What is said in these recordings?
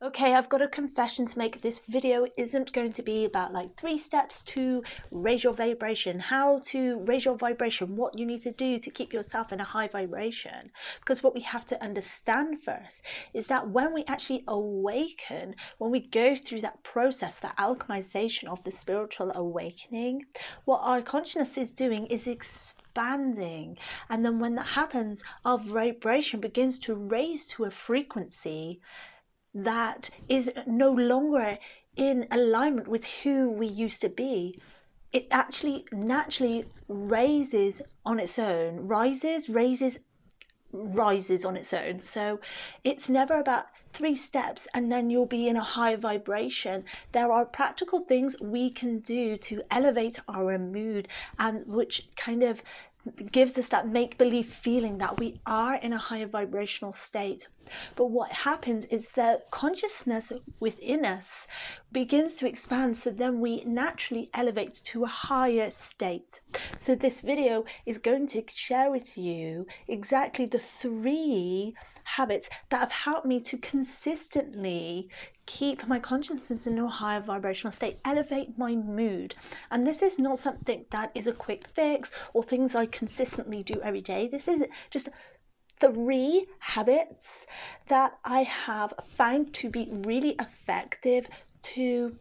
Okay, I've got a confession to make. This video isn't going to be about like 3 steps to raise your vibration, how to raise your vibration, what you need to do to keep yourself in a high vibration. Because what we have to understand first is that when we actually awaken, when we go through that process, the alchemization of the spiritual awakening, what our consciousness is doing is expanding. And then when that happens, our vibration begins to raise to a frequency that is no longer in alignment with who we used to be. It actually naturally raises on its own, rises on its own. So it's never about 3 steps and then you'll be in a high vibration. There are practical things we can do to elevate our mood, and which kind of gives us that make-believe feeling that we are in a higher vibrational state. But what happens is that consciousness within us begins to expand, so then we naturally elevate to a higher state. So this video is going to share with you exactly the 3 habits that have helped me to consistently keep my consciousness in a higher vibrational state, elevate my mood. And this is not something that is a quick fix or things I consistently do every day. This is just 3 habits that I have found to be really effective to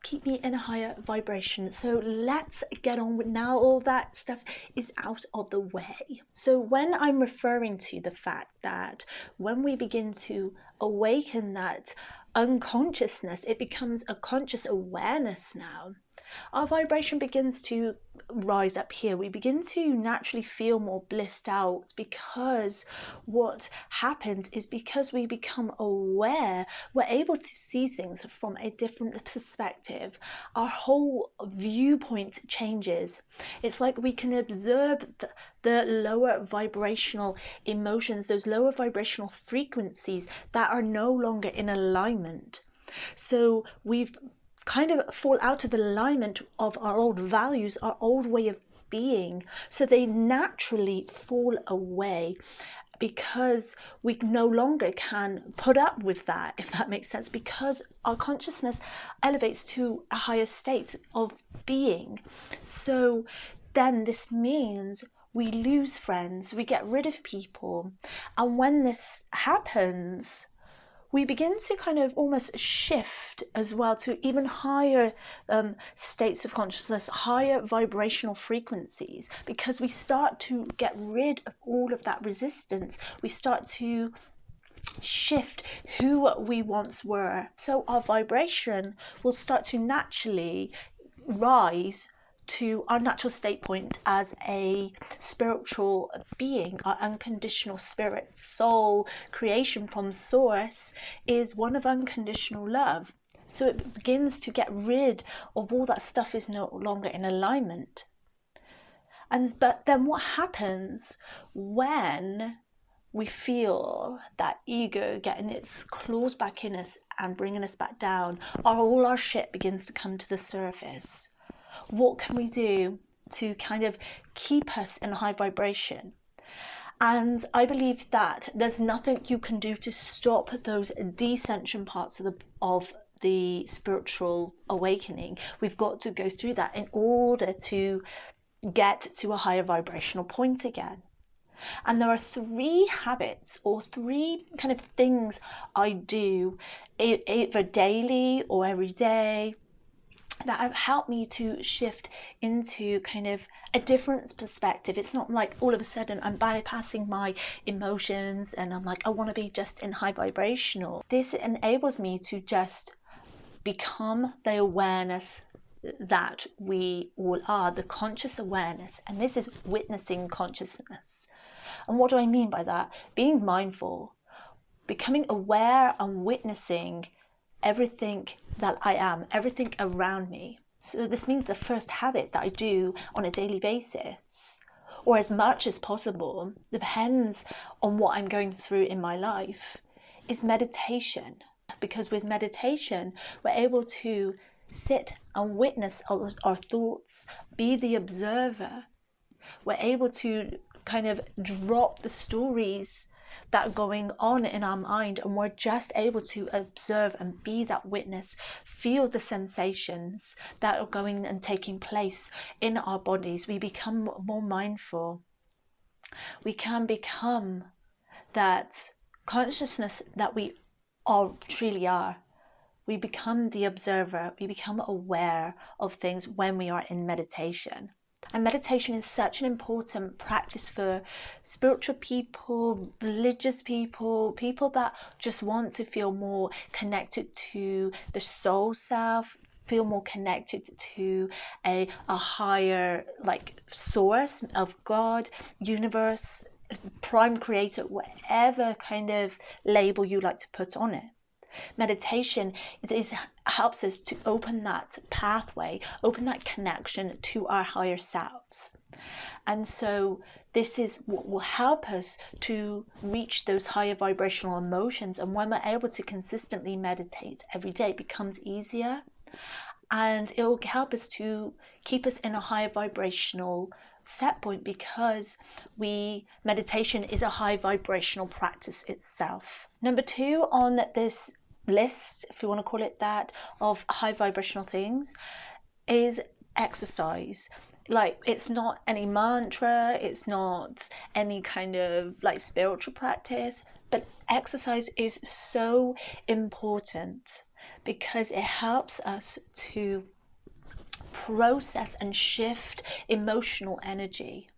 keep me in a higher vibration. So let's get on with now. All that stuff is out of the way. So when I'm referring to the fact that when we begin to awaken that unconsciousness, it becomes a conscious awareness now. Our vibration begins to rise up here. We begin to naturally feel more blissed out, because what happens is, because we become aware, we're able to see things from a different perspective. Our whole viewpoint changes. It's like we can observe the lower vibrational emotions, those lower vibrational frequencies that are no longer in alignment. So we've kind of fall out of alignment of our old values, our old way of being. So they naturally fall away, because we no longer can put up with that, if that makes sense, because our consciousness elevates to a higher state of being. So then this means we lose friends, we get rid of people. And when this happens, we begin to kind of almost shift as well to even higher states of consciousness, higher vibrational frequencies, because we start to get rid of all of that resistance. We start to shift who we once were. So our vibration will start to naturally rise to our natural state point as a spiritual being. Our unconditional spirit, soul, creation from source is one of unconditional love. So it begins to get rid of all that stuff is no longer in alignment. But then what happens when we feel that ego getting its claws back in us and bringing us back down? All our shit begins to come to the surface. What can we do to kind of keep us in a high vibration? And I believe that there's nothing you can do to stop those descension parts of the spiritual awakening. We've got to go through that in order to get to a higher vibrational point again. And there are 3 habits, or 3 kind of things I do either daily or every day, that have helped me to shift into kind of a different perspective. It's not like all of a sudden I'm bypassing my emotions and I'm like, I want to be just in high vibrational. This enables me to just become the awareness that we all are, the conscious awareness. And this is witnessing consciousness. And what do I mean by that? Being mindful, becoming aware and witnessing everything that I am, everything around me. So this means the first habit that I do on a daily basis, or as much as possible, depends on what I'm going through in my life, is meditation. Because with meditation, we're able to sit and witness our thoughts, be the observer. We're able to kind of drop the stories that are going on in our mind, and we're just able to observe and be that witness, feel the sensations that are going and taking place in our bodies. We become more mindful. We can become that consciousness that we all truly are. We become the observer. We become aware of things when we are in meditation. And meditation is such an important practice for spiritual people, religious people, people that just want to feel more connected to the soul self, feel more connected to a higher like source of God, universe, prime creator, whatever kind of label you like to put on it. Meditation helps us to open that pathway, open that connection to our higher selves. And so this is what will help us to reach those higher vibrational emotions. And when we're able to consistently meditate every day, it becomes easier, and it will help us to keep us in a higher vibrational set point, because meditation is a high vibrational practice itself. Number 2 on this list, if you want to call it that, of high vibrational things is exercise. Like, it's not any mantra, it's not any kind of like spiritual practice, but exercise is so important because it helps us to process and shift emotional energy.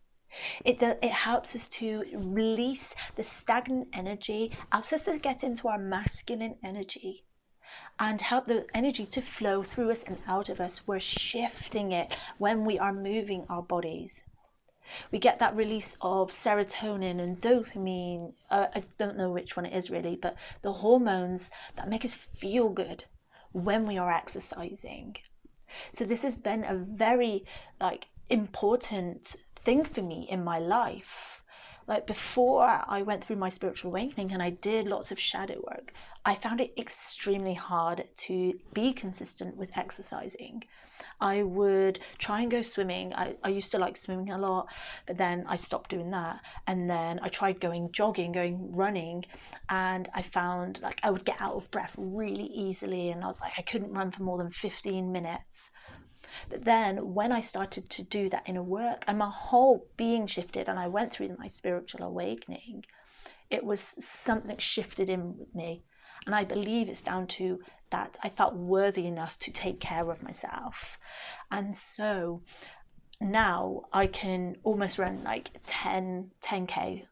It helps us to release the stagnant energy, helps us to get into our masculine energy and help the energy to flow through us and out of us. We're shifting it when we are moving our bodies. We get that release of serotonin and dopamine. I don't know which one it is really, but the hormones that make us feel good when we are exercising. So this has been a very important thing for me in my life. Like, before I went through my spiritual awakening and I did lots of shadow work, I found it extremely hard to be consistent with exercising. I would try and go swimming. I used to like swimming a lot, but then I stopped doing that. And then I tried going running, and I found like I would get out of breath really easily, and I was like, I couldn't run for more than 15 minutes. But then when I started to do that inner work and my whole being shifted and I went through my spiritual awakening, it was something shifted in me. And I believe it's down to that I felt worthy enough to take care of myself. And so now I can almost run like 10K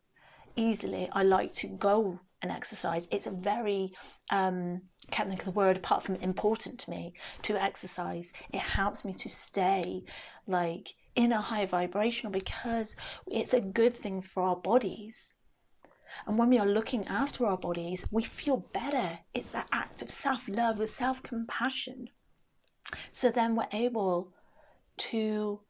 easily. I like to go and exercise. It's a very, can't think of the word apart from important to me, to exercise. It helps me to stay like in a high vibrational, because it's a good thing for our bodies. And when we are looking after our bodies, we feel better. It's that act of self-love with self-compassion. So then we're able to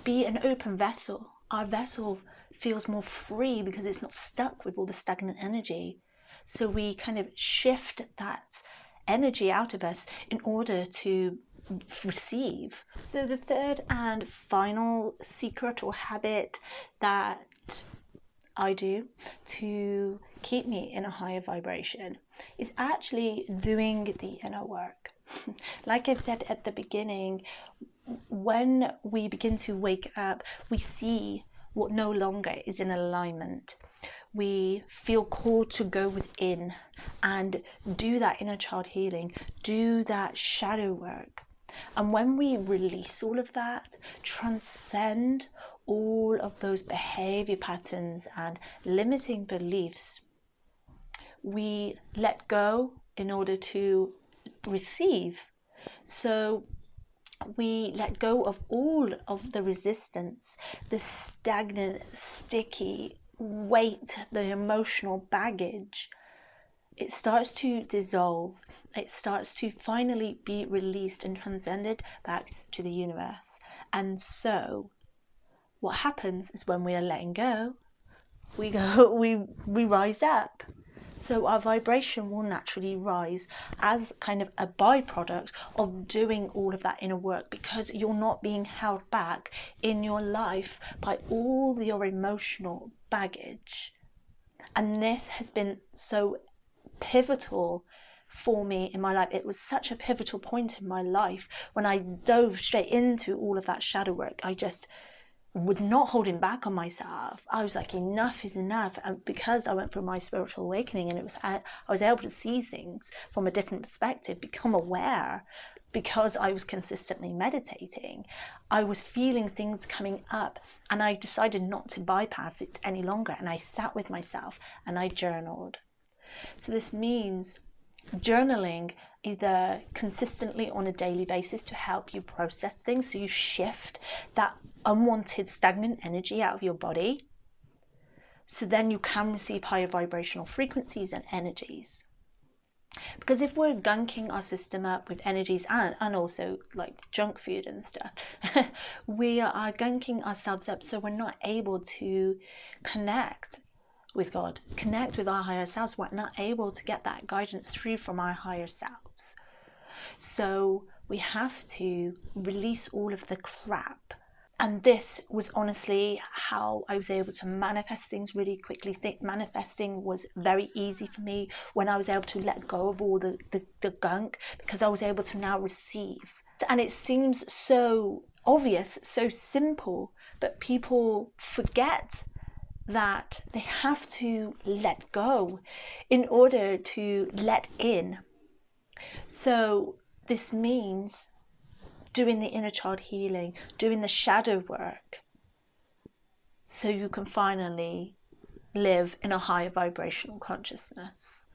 be an open vessel. Our vessel feels more free because it's not stuck with all the stagnant energy. So we kind of shift that energy out of us in order to receive. So the third and final secret or habit that I do to keep me in a higher vibration is actually doing the inner work. Like I've said at the beginning, when we begin to wake up, we see what no longer is in alignment. We feel called to go within and do that inner child healing, do that shadow work. And when we release all of that, transcend all of those behavior patterns and limiting beliefs, we let go in order to receive. So we let go of all of the resistance, the stagnant, sticky weight, the emotional baggage. It starts to dissolve. It starts to finally be released and transcended back to the universe. And so what happens is, when we are letting go, we rise up. So our vibration will naturally rise as kind of a byproduct of doing all of that inner work, because you're not being held back in your life by all your emotional baggage. And this has been so pivotal for me in my life. It was such a pivotal point in my life when I dove straight into all of that shadow work. I just was not holding back on myself. I was like, enough is enough. And because I went through my spiritual awakening, and I was able to see things from a different perspective, become aware, because I was consistently meditating, I was feeling things coming up, and I decided not to bypass it any longer. And I sat with myself and I journaled. So this means journaling either consistently on a daily basis to help you process things, so you shift that unwanted stagnant energy out of your body, so then you can receive higher vibrational frequencies and energies. Because if we're gunking our system up with energies and also like junk food and stuff, we are gunking ourselves up, so we're not able to connect with God, connect with our higher selves. We're not able to get that guidance through from our higher selves. So we have to release all of the crap. And this was honestly how I was able to manifest things really quickly. Manifesting was very easy for me when I was able to let go of all the gunk, because I was able to now receive. And it seems so obvious, so simple, but people forget that they have to let go in order to let in. So this means doing the inner child healing, doing the shadow work, so you can finally live in a higher vibrational consciousness.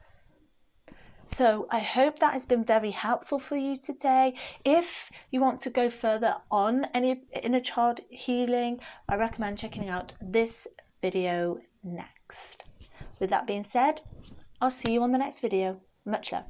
So I hope that has been very helpful for you today. If you want to go further on any inner child healing, I recommend checking out this video next. With that being said, I'll see you on the next video. Much love.